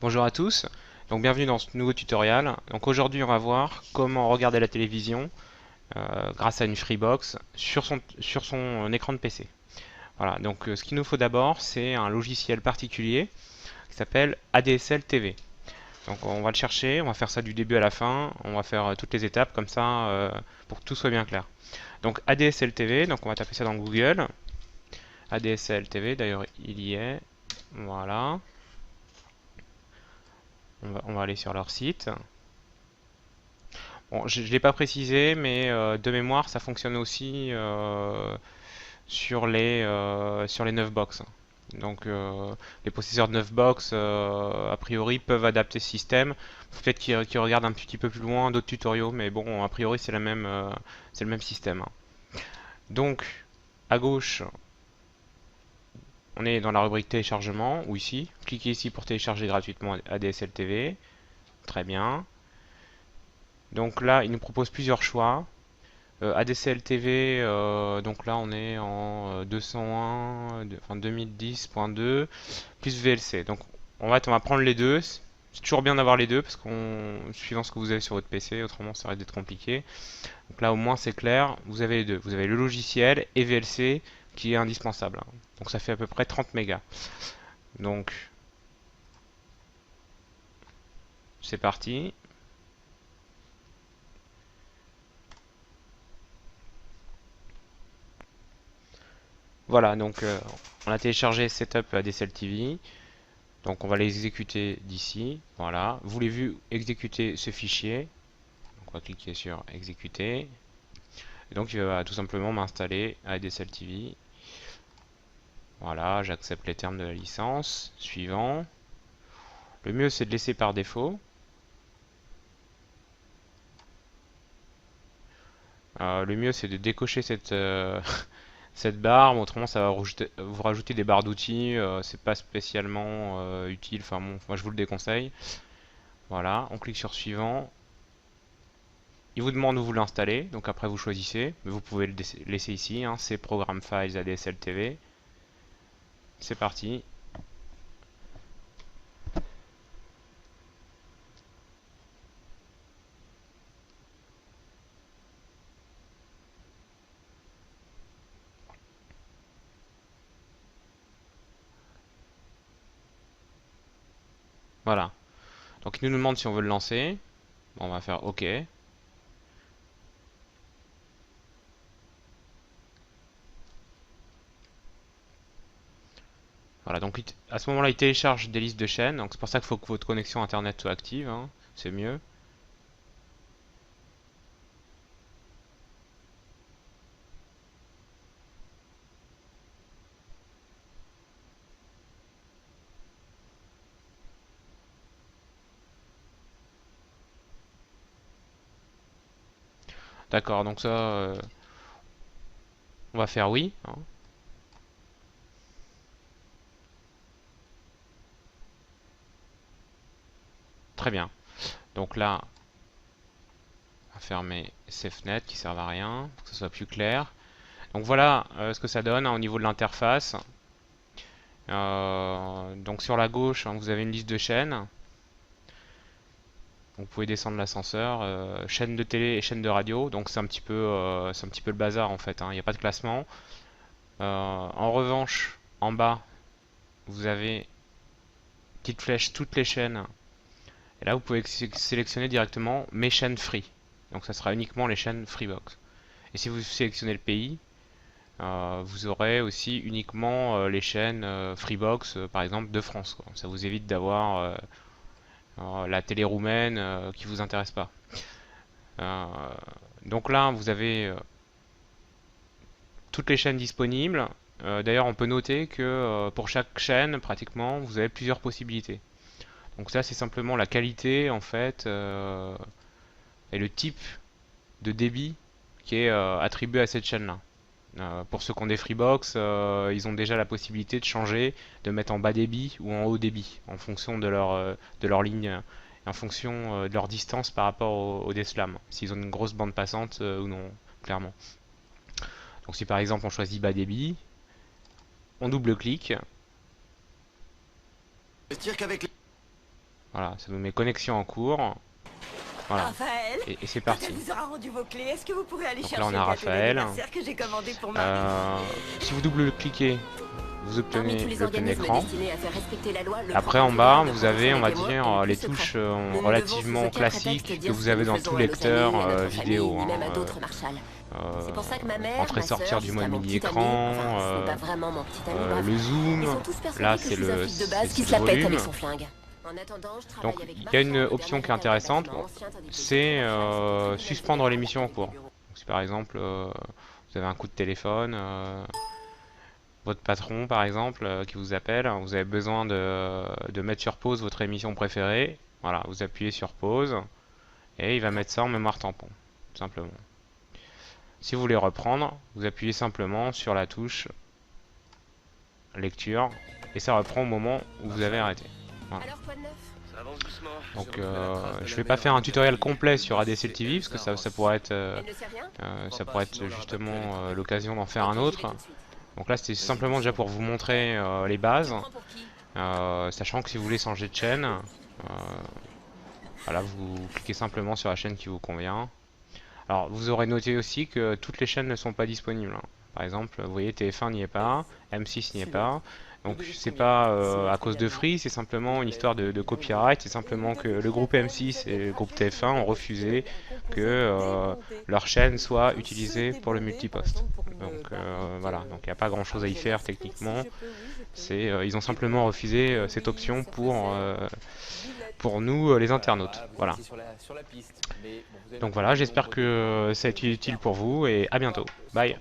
Bonjour à tous, donc bienvenue dans ce nouveau tutoriel. Donc aujourd'hui on va voir comment regarder la télévision grâce à une Freebox sur son écran de PC. Voilà, donc ce qu'il nous faut d'abord c'est un logiciel particulier qui s'appelle ADSL TV. Donc on va le chercher, on va faire ça du début à la fin, on va faire toutes les étapes comme ça pour que tout soit bien clair. Donc ADSL TV, donc on va taper ça dans Google. ADSL TV, d'ailleurs il y est, voilà, on va aller sur leur site. Bon, je ne l'ai pas précisé, mais de mémoire, ça fonctionne aussi sur les 9 box. Donc les processeurs de 9 box, a priori, peuvent adapter ce système. Peut-être qu'ils regardent un petit peu plus loin d'autres tutoriaux, mais bon, a priori, c'est le même système, hein. Donc, à gauche, on est dans la rubrique téléchargement, ou ici. Cliquez ici pour télécharger gratuitement ADSL TV. Très bien. Donc là, il nous propose plusieurs choix. ADCL TV, donc là on est en 201, enfin 2010.2 plus VLC. Donc en fait on va prendre les deux. C'est toujours bien d'avoir les deux parce qu'on suivant ce que vous avez sur votre PC, autrement ça risque d'être compliqué. Donc là au moins c'est clair, vous avez les deux. Vous avez le logiciel et VLC qui est indispensable, hein. Donc ça fait à peu près 30 mégas. Donc c'est parti. Voilà, donc on a téléchargé Setup ADSL TV. Donc on va l'exécuter d'ici. Voilà. Voulez-vous exécuter ce fichier? Donc on va cliquer sur exécuter. Et donc il va tout simplement m'installer ADSL TV. Voilà, j'accepte les termes de la licence. Suivant. Le mieux c'est de laisser par défaut. Le mieux c'est de décocher cette barre, mais autrement ça va vous rajouter des barres d'outils, c'est pas spécialement utile, enfin bon, moi je vous le déconseille. Voilà, on clique sur suivant. Il vous demande où vous l'installez, donc après vous choisissez, mais vous pouvez le laisser ici, hein, c'est Program Files ADSL TV. C'est parti. Voilà. Donc il nous demande si on veut le lancer. Bon, on va faire OK. Voilà, donc à ce moment-là, il télécharge des listes de chaînes, donc c'est pour ça qu'il faut que votre connexion internet soit active, hein, c'est mieux. D'accord, donc ça, on va faire oui, hein. Très bien. Donc là, on va fermer SafeNet qui ne sert à rien, pour que ce soit plus clair. Donc voilà ce que ça donne, hein, au niveau de l'interface. Donc sur la gauche, hein, vous avez une liste de chaînes. Vous pouvez descendre l'ascenseur, chaîne de télé et chaîne de radio. Donc c'est un petit peu le bazar en fait, hein. Il n'y a pas de classement. En revanche, en bas, vous avez petite flèche toutes les chaînes. Et là, vous pouvez sélectionner directement mes chaînes free. Donc ça sera uniquement les chaînes Freebox. Et si vous sélectionnez le pays, vous aurez aussi uniquement les chaînes Freebox, par exemple, de France, quoi. Ça vous évite d'avoir la télé roumaine qui vous intéresse pas. Euh, donc là, vous avez toutes les chaînes disponibles. D'ailleurs, on peut noter que pour chaque chaîne, pratiquement, vous avez plusieurs possibilités. Donc ça, c'est simplement la qualité, en fait, et le type de débit qui est attribué à cette chaîne-là. Pour ceux qui ont des Freebox, ils ont déjà la possibilité de changer, de mettre en bas débit ou en haut débit, en fonction de leur ligne, en fonction de leur distance par rapport au DSLAM, s'ils ont une grosse bande passante ou non, clairement. Donc si par exemple on choisit bas débit, on double-clique, C'est-à-dire qu'avec Voilà, ça nous met connexion en cours. Voilà, Raphaël, et c'est quand parti. elle vous aura rendu vos clés, est-ce que vous pourrez aller Donc chercher là on a le gâteau Raphaël. d'anniversaire que j'ai commandé pour Marie? Si vous double-cliquez, vous Parmi tous obtenez les le plein organismes écran. destinés à faire respecter la loi, le Après en bas, vous avez, on va dire, les touches relativement classiques que vous avez dans tout lecteur vidéo. Même à d'autres, Marshall. C'est pour ça que ma mère, Entrer-sortir du mode mini-écran, le zoom, là c'est le volume. Donc il y a une option qui est intéressante, c'est suspendre l'émission en cours. Donc, si par exemple vous avez un coup de téléphone, votre patron par exemple qui vous appelle, vous avez besoin de mettre sur pause votre émission préférée, voilà, vous appuyez sur pause et il va mettre ça en mémoire tampon, tout simplement. Si vous voulez reprendre, vous appuyez simplement sur la touche lecture et ça reprend au moment où vous avez arrêté. Voilà. Donc je vais pas faire un tutoriel complet sur ADSL TV parce que ça pourrait être justement l'occasion d'en faire un autre. Donc là c'était simplement déjà pour vous montrer les bases, sachant que si vous voulez changer de chaîne, voilà, vous cliquez simplement sur la chaîne qui vous convient. Alors vous aurez noté aussi que toutes les chaînes ne sont pas disponibles. Par exemple, vous voyez TF1 n'y est pas, M6 n'y est pas. Donc c'est pas à cause de Free, c'est simplement une histoire de copyright, c'est simplement que le groupe M6 et le groupe TF1 ont refusé que leur chaîne soit utilisée pour le multipost. Donc voilà, donc il n'y a pas grand chose à y faire techniquement. Ils ont simplement refusé cette option pour nous les internautes. Voilà. Donc voilà, j'espère que ça a été utile pour vous et à bientôt. Bye.